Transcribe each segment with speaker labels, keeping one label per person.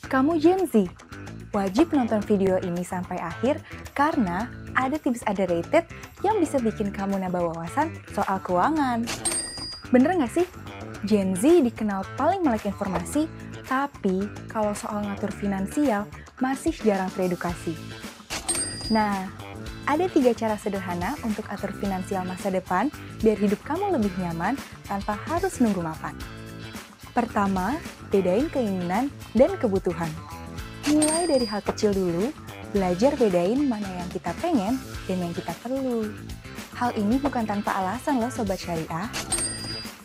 Speaker 1: Kamu Gen Z? Wajib nonton video ini sampai akhir karena ada tips underrated yang bisa bikin kamu nambah wawasan soal keuangan. Bener nggak sih? Gen Z dikenal paling melek informasi, tapi kalau soal ngatur finansial masih jarang teredukasi. Nah, ada 3 cara sederhana untuk atur finansial masa depan biar hidup kamu lebih nyaman tanpa harus nunggu mapan. Pertama, bedain keinginan dan kebutuhan. Mulai dari hal kecil dulu, belajar bedain mana yang kita pengen dan yang kita perlu. Hal ini bukan tanpa alasan loh Sobat Syariah.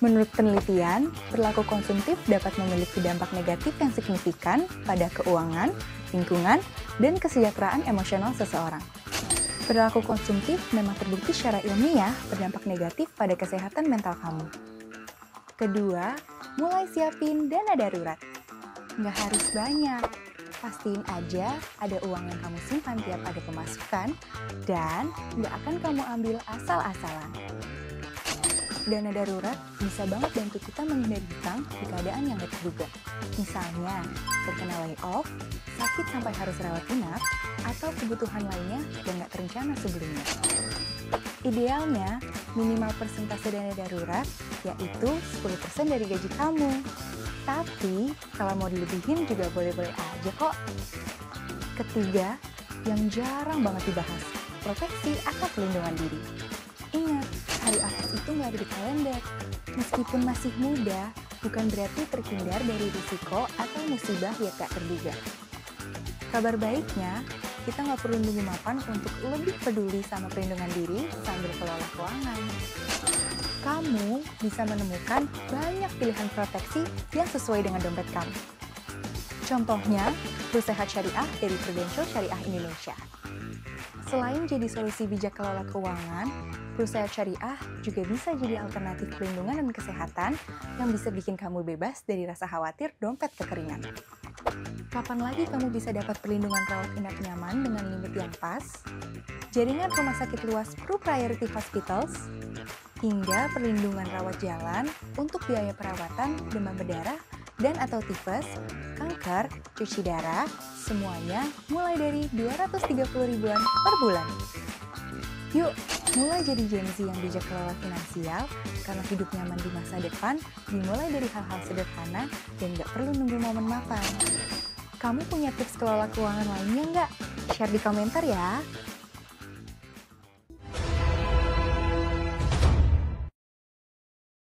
Speaker 1: Menurut penelitian, perilaku konsumtif dapat memiliki dampak negatif yang signifikan pada keuangan, lingkungan, dan kesejahteraan emosional seseorang. Perilaku konsumtif memang terbukti secara ilmiah berdampak negatif pada kesehatan mental kamu. Kedua, mulai siapin dana darurat. Nggak harus banyak, pastiin aja ada uang yang kamu simpan tiap ada pemasukan dan nggak akan kamu ambil asal-asalan. Dana darurat bisa banget bantu kita menghindari hutang di keadaan yang nggak terduga. Misalnya, terkena layoff, sakit sampai harus rawat inap, atau kebutuhan lainnya yang nggak terencana sebelumnya. Idealnya, minimal persentase dana darurat yaitu 10% dari gaji kamu. Tapi, kalau mau dilebihin juga boleh-boleh aja kok. Ketiga, yang jarang banget dibahas, proteksi atau pelindungan diri. Ingat, hari akhir itu nggak ada di kalender. Meskipun masih muda, bukan berarti terhindar dari risiko atau musibah yang tak terduga. Kabar baiknya, kita nggak perlu nunggu mapan untuk lebih peduli sama perlindungan diri sambil kelola keuangan. Kamu bisa menemukan banyak pilihan proteksi yang sesuai dengan dompet kamu. Contohnya, Perusahaan Syariah dari Prudential Syariah Indonesia. Selain jadi solusi bijak kelola keuangan, Perusahaan Syariah juga bisa jadi alternatif perlindungan dan kesehatan yang bisa bikin kamu bebas dari rasa khawatir dompet kekeringan. Kapan lagi kamu bisa dapat perlindungan rawat inap nyaman dengan limit yang pas, jaringan rumah sakit luas Pro Priority Hospitals, hingga perlindungan rawat jalan untuk biaya perawatan demam berdarah dan atau tifus, kanker, cuci darah, semuanya mulai dari 230 ribuan per bulan. Yuk, mulai jadi Gen Z yang bijak kelola finansial, karena hidup nyaman di masa depan dimulai dari hal-hal sederhana dan gak perlu nunggu momen mapan. Kamu punya tips kelola keuangan lainnya nggak? Share di komentar ya!